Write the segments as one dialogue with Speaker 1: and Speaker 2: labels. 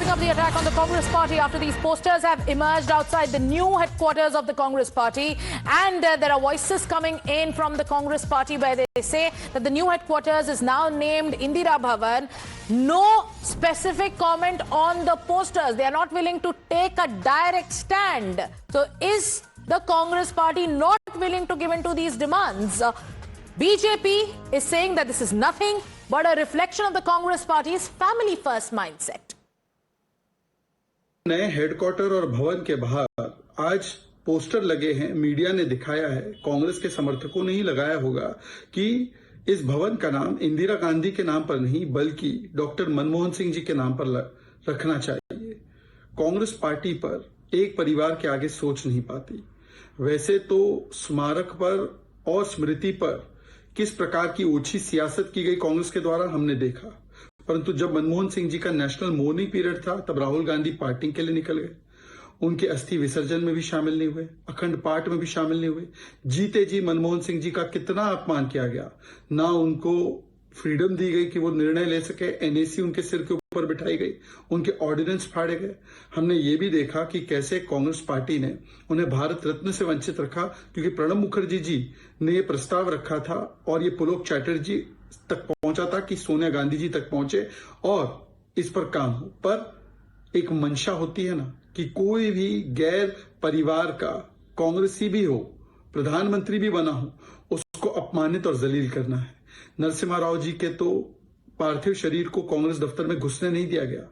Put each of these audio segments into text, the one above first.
Speaker 1: ramping up the attack on the Congress party after these posters have emerged outside the new headquarters of the Congress party. And there are voices coming in from the Congress party where they say that the new headquarters is now named Indira Bhavan. No specific comment on the posters. They are not willing to take a direct stand. So is the Congress party not willing to give in to these demands? BJP is saying that this is nothing but a reflection of the Congress party's family first mindset.
Speaker 2: नए headquarter और भवन के बाहर आज poster लगे हैं। Media ने दिखाया है, कांग्रेस के समर्थकों ने ही लगाया होगा कि इस भवन का नाम इंदिरा गांधी के नाम पर नहीं बल्कि डॉक्टर मनमोहन सिंह जी के नाम पर रखना चाहिए। कांग्रेस पार्टी पर एक परिवार के आगे सोच नहीं पाती। वैसे तो स्मारक पर और स्मृति पर किस प्रकार की ओछी सियासत की गई कांग्रेस के द्वारा हमने देखा, परंतु जब मनमोहन सिंह जी का नेशनल मॉर्निंग पीरियड था तब राहुल गांधी पार्टी के लिए निकल गए। उनके अस्थि विसर्जन में भी शामिल नहीं हुए, अखंड पाठ में भी शामिल नहीं हुए। जीते जी मनमोहन सिंह जी का कितना अपमान किया गया। ना उनको फ्रीडम दी गई कि वो निर्णय ले सके, एनएसी उनके सिर के ऊपर बिठाई गई, उनके ऑर्डिनेंस फाड़े गए। हमने ये भी देखा कि कैसे कांग्रेस पार्टी ने उन्हें भारत रत्न से वंचित रखा, क्योंकि प्रणब मुखर्जी जी ने ये प्रस्ताव रखा था और ये पुलोक चैटर्जी तक पहुंचा था कि सोनिया गांधी जी तक पहुंचे और इस पर काम हो। पर एक मंशा होती है ना कि कोई भी गैर परिवार का कांग्रेसी भी हो, प्रधानमंत्री भी बना हो, उसको अपमानित और जलील करना है। नरसिम्हा राव जी के तो पार्थिव शरीर को कांग्रेस दफ्तर में घुसने नहीं दिया गया।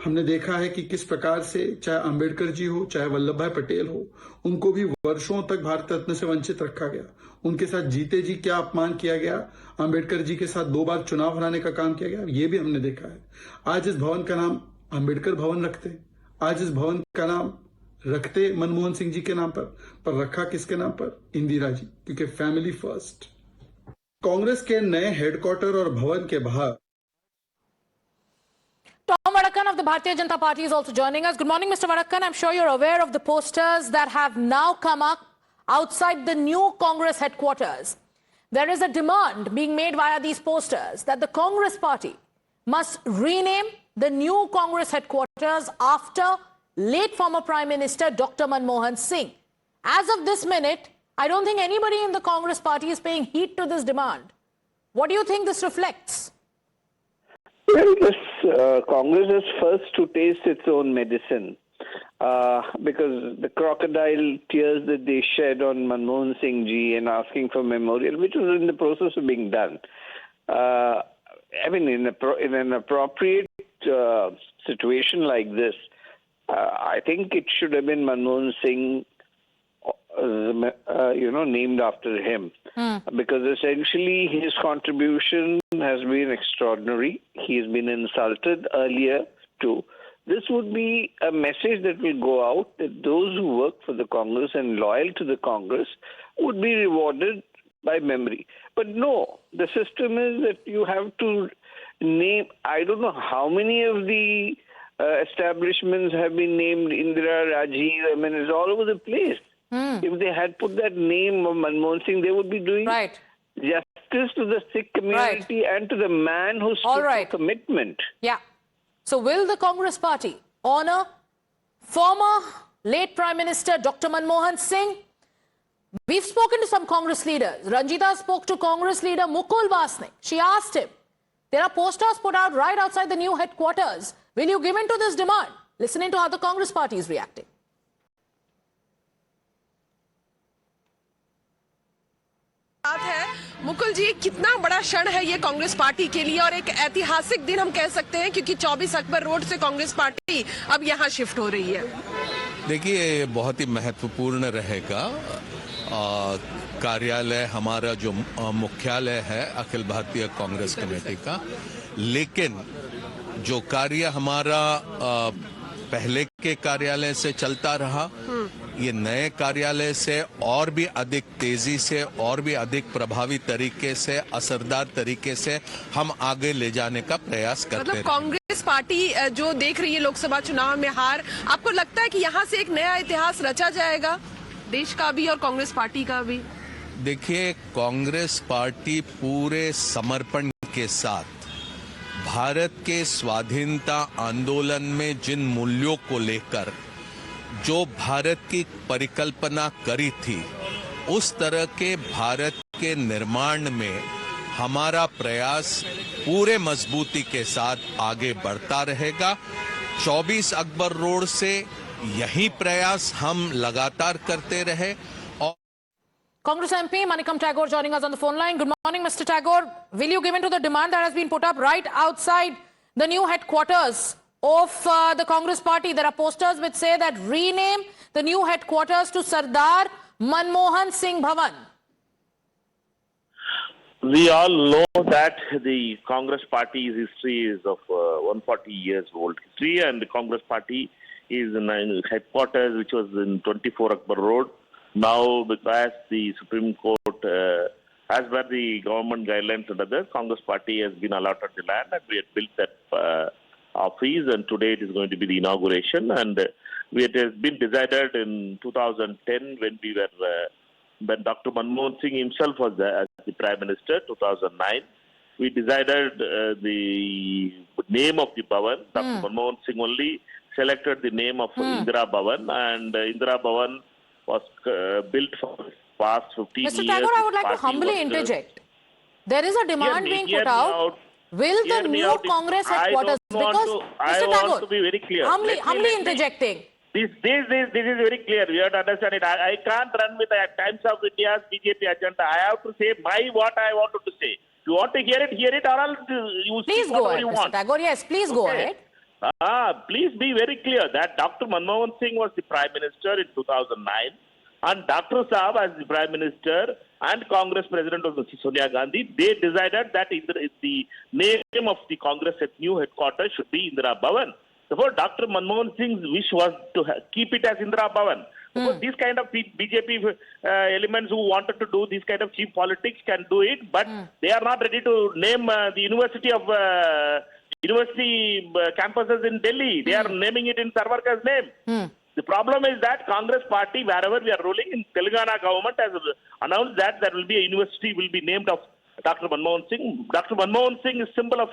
Speaker 2: हमने देखा है कि किस प्रकार से चाहे अंबेडकर जी हो, चाहे वल्लभ भाई पटेल हो, उनको भी वर्षों तक भारत रत्न से वंचित रखा गया। उनके साथ जीते जी क्या अपमान किया गया। अंबेडकर जी के साथ 2 बार चुनाव हराने का काम किया गया, ये भी हमने देखा है। आज इस भवन का नाम अंबेडकर भवन रखते, आज इस भवन का नाम रखते मनमोहन सिंह जी के नाम पर रखा किसके नाम पर? इंदिरा जी, क्योंकि फैमिली फर्स्ट। कांग्रेस के नए हेडक्वार्टर और भवन के बाहर
Speaker 1: Tom Vadakkan of the Bharatiya Janata Party is also joining us. Good morning, Mr. Vadakkan. I'm sure you're aware of the posters that have now come up outside the new Congress headquarters. There is a demand being made via these posters that the Congress party must rename the new Congress headquarters after late former Prime Minister Dr. Manmohan Singh. As of this minute, I don't think anybody in the Congress party is paying heed to this demand. What do you think this reflects?
Speaker 3: Well, this Congress is first to taste its own medicine because the crocodile tears that they shed on Manmohan Singh ji and asking for memorial, which was in the process of being done. I mean, in an appropriate situation like this, I think it should have been Manmohan Singh, named after him, because essentially his contribution has been extraordinary. He's been insulted earlier too. This would be a message that will go out that those who work for the Congress and loyal to the Congress would be rewarded by memory. But no, the system is that you have to name, I don't know how many of the establishments have been named Indira, Rajiv. I mean, it's all over the place. If they had put that name of Manmohan Singh, they would be doing justice to the Sikh community and to the man who stood for commitment.
Speaker 1: Yeah. So will the Congress party honor former late Prime Minister Dr. Manmohan Singh? We've spoken to some Congress leaders. Ranjita spoke to Congress leader Mukul Vasnik. She asked him, there are posters put out right outside the new headquarters. Will you give in to this demand? Listening to how the Congress party is reacting.
Speaker 4: Mukul जी, कितना बड़ा क्षण है ये Congress party के लिए और एक ऐतिहासिक दिन हम कह सकते हैं, क्योंकि 24 अकबर रोड से कांग्रेस पार्टी अब यहाँ शिफ्ट हो रही है।
Speaker 5: देखिए, बहुत ही महत्वपूर्ण रहेगा। कार्यालय हमारा जो मुख्यालय है अखिल भारतीय कांग्रेस कमेटी का, लेकिन जो कार्य हमारा पहले के कार्यालय से चलता रहा, ये नए कार्यालय से और भी अधिक तेजी से और भी अधिक प्रभावी तरीके से, असरदार तरीके से हम आगे ले जाने का प्रयास करते हैं।
Speaker 4: मतलब कांग्रेस पार्टी जो देख रही है लोकसभा चुनाव में हार, आपको लगता है कि यहाँ से एक नया इतिहास रचा जाएगा देश का भी और कांग्रेस पार्टी का भी?
Speaker 5: देखिए, कांग्रेस पार्टी पूरे समर्पण के साथ भारत के स्वाधीनता आंदोलन में जिन मूल्यों को लेकर जो भारत की परिकल्पना करी थी, उस तरह के भारत के निर्माण में हमारा प्रयास पूरे मजबूती के साथ आगे बढ़ता रहेगा। 24 अकबर रोड से यही प्रयास हम लगातार करते रहे।
Speaker 1: Congress MP Manikam Tagore joining us on the phone line. Good morning, Mr. Tagore. Will you give in to the demand that has been put up right outside the new headquarters of the Congress party? There are posters which say that rename the new headquarters to Sardar Manmohan Singh Bhavan.
Speaker 6: We all know that the Congress party's history is of 140 years old history, and the Congress party is in headquarters which was in 24 Akbar Road. Now, because the Supreme Court, as per the government guidelines and others, Congress party has been allotted the land, and we had built that office, and today it is going to be the inauguration. And it has been decided in 2010 when Dr. Manmohan Singh himself was as the Prime Minister, 2009. We decided the name of the Bhavan. Dr. Manmohan Singh only selected the name of Indira Bhavan, and Indira Bhavan was built for the past 15 years.
Speaker 1: Mr. Tagore, I would like to humbly interject. There is a demand being put out. Will the new Congress headquarters, because
Speaker 6: I want to be very clear.
Speaker 1: Humbly interjecting.
Speaker 6: This is very clear. You have to understand it. I can't run with the Times of India's BJP agenda. I have to say what I wanted to say. You want to hear it, or else you
Speaker 1: please
Speaker 6: see
Speaker 1: go
Speaker 6: whatever
Speaker 1: ahead,
Speaker 6: you
Speaker 1: Mr.
Speaker 6: want.
Speaker 1: Tagore. Yes, please go ahead.
Speaker 6: Please be very clear that Dr. Manmohan Singh was the Prime Minister in 2009, and Dr. Saab as the Prime Minister and Congress President was Sonia Gandhi. They decided that the name of the Congress new headquarters should be Indira Bhavan. Therefore, Dr. Manmohan Singh's wish was to keep it as Indira Bhavan. Because these kind of BJP elements who wanted to do this kind of cheap politics can do it, but they are not ready to name the university campuses in Delhi. They are naming it in Savarkar's name. The problem is that Congress party, wherever we are ruling, in Telangana government has announced that there will be a university will be named of Dr. Manmohan Singh. Dr. Manmohan Singh is symbol of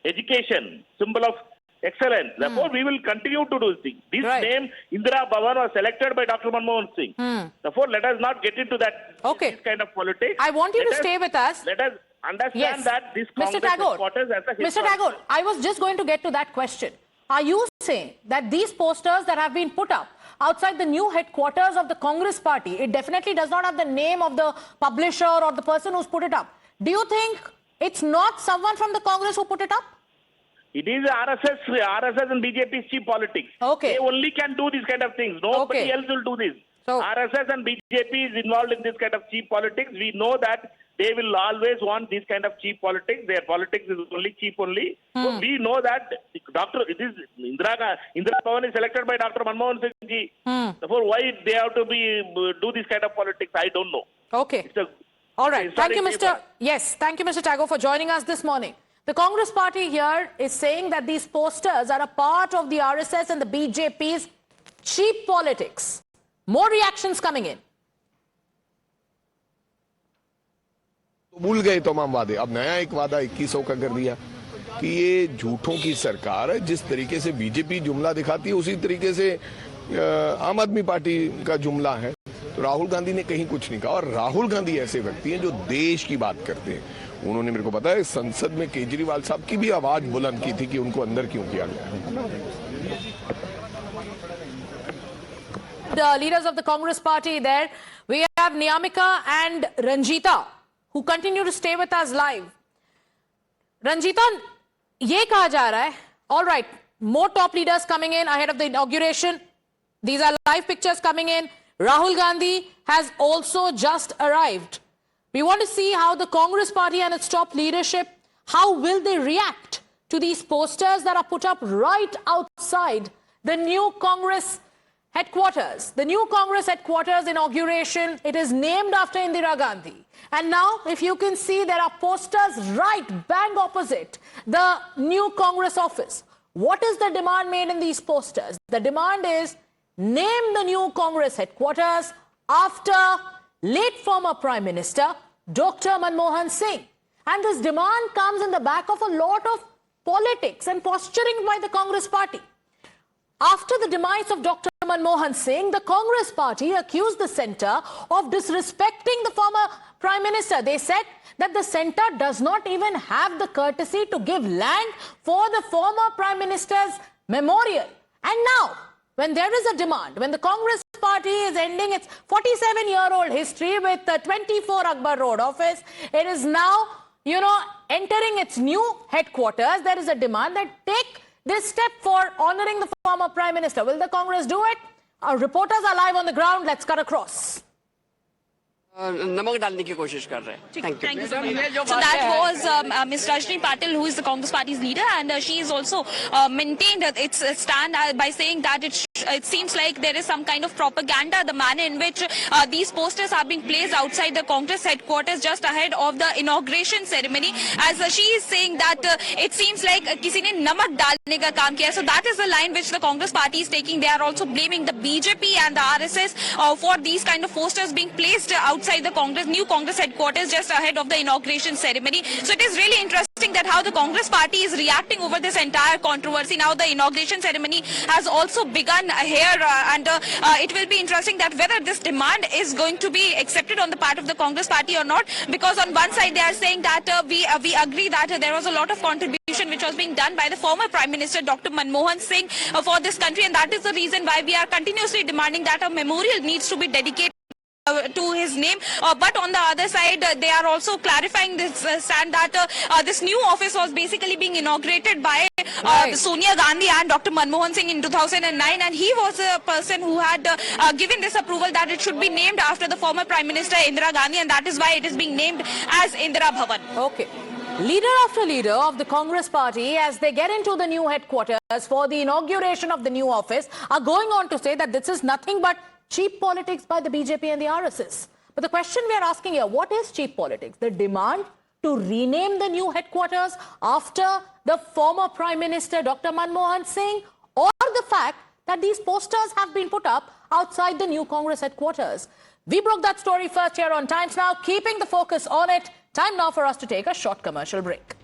Speaker 6: education, symbol of excellence. Therefore, we will continue to do this. This name, Indira Bhavan, was selected by Dr. Manmohan Singh. Therefore, let us not get into that this kind of politics.
Speaker 1: I want you to stay with us.
Speaker 6: Let us understand that this Congress headquarters as a
Speaker 1: Mr. Tagore, I was just going to get to that question. Are you saying that these posters that have been put up outside the new headquarters of the Congress party, it definitely does not have the name of the publisher or the person who's put it up? Do you think it's not someone from the Congress who put it up?
Speaker 6: It is RSS and BJP's cheap politics.
Speaker 1: Okay.
Speaker 6: They only can do these kind of things. Nobody else will do this.
Speaker 1: So,
Speaker 6: RSS and BJP is involved in this kind of cheap politics. We know that they will always want this kind of cheap politics. Their politics is only cheap only. So we know that Indira Bhavan is selected by Dr. Manmohan Singh ji. Therefore, why they have to do this kind of politics, I don't know.
Speaker 1: Okay. All right. Thank you, Mr. Yes, thank you, Mr. Tagore, for joining us this morning. The Congress party here is saying that these posters are a part of the RSS and the BJP's cheap politics. More reactions coming in.
Speaker 7: भूल गए तमाम वादे, अब नया एक वादा 2100 का कर दिया कि ये झूठों की सरकार है। जिस तरीके से बीजेपी जुमला दिखाती है उसी तरीके से आम आदमी पार्टी का जुमला है। तो राहुल गांधी ने कहीं कुछ नहीं कहा, और राहुल गांधी ऐसे व्यक्ति हैं जो देश की बात करते हैं। उन्होंने मेरे को पता है संसद में केजरीवाल साहब की भी आवाज बुलंद की थी कि उनको अंदर क्यों किया गया।
Speaker 1: The leaders of the Congress party there, we have Niyamika and Ranjita, who continue to stay with us live. Ranjita, ये कहा जा रहा है, all right, more top leaders coming in ahead of the inauguration. These are live pictures coming in. Rahul Gandhi has also just arrived. We want to see how the Congress party and its top leadership, how will they react to these posters that are put up right outside the new Congress headquarters. The new Congress headquarters inauguration, it is named after Indira Gandhi. And now, if you can see, there are posters right bang opposite the new Congress office. What is the demand made in these posters? The demand is name the new Congress headquarters after late former Prime Minister Dr. Manmohan Singh. And this demand comes in the back of a lot of politics and posturing by the Congress party. After the demise of Dr. Manmohan Singh, the Congress party accused the centre of disrespecting the former Prime Minister. They said that the centre does not even have the courtesy to give land for the former Prime Minister's memorial. And now, when there is a demand, when the Congress party is ending its 47-year-old history with the 24 Akbar Road office, it is now, entering its new headquarters. There is a demand that take this step for honouring the former Prime Minister. Will the Congress do it? Our reporters are live on the ground. Let's cut across.
Speaker 8: नमक डालने की कोशिश कर रहे हैं.
Speaker 9: Thank you so much. So that was Ms. Rajni Patil, who is the Congress Party's leader, and she is also maintained its stand by saying that it seems like there is some kind of propaganda, the manner in which these posters are being placed outside the Congress headquarters just ahead of the inauguration ceremony. As she is saying that it seems like किसी ने नमक डालने का काम किया. So that is the line which the Congress Party is taking. They are also blaming the BJP and the RSS for these kind of posters being placed outside the new Congress headquarters just ahead of the inauguration ceremony. So it is really interesting that how the Congress Party is reacting over this entire controversy. Now the inauguration ceremony has also begun here, and it will be interesting that whether this demand is going to be accepted on the part of the Congress Party or not, because on one side they are saying that we agree that there was a lot of contribution which was being done by the former Prime Minister Dr. Manmohan Singh for this country, and that is the reason why we are continuously demanding that a memorial needs to be dedicated to his name. But on the other side, they are also clarifying this stand that this new office was basically being inaugurated by Sonia Gandhi and Dr. Manmohan Singh in 2009, and he was a person who had given this approval that it should be named after the former Prime Minister Indira Gandhi, and that is why it is being named as Indira Bhavan.
Speaker 1: Okay. Leader after leader of the Congress party, as they get into the new headquarters for the inauguration of the new office, are going on to say that this is nothing but cheap politics by the BJP and the RSS. But the question we are asking here, what is cheap politics? The demand to rename the new headquarters after the former Prime Minister Dr. Manmohan Singh, or the fact that these posters have been put up outside the new Congress headquarters? We broke that story first here on Times Now, keeping the focus on it. Time now for us to take a short commercial break.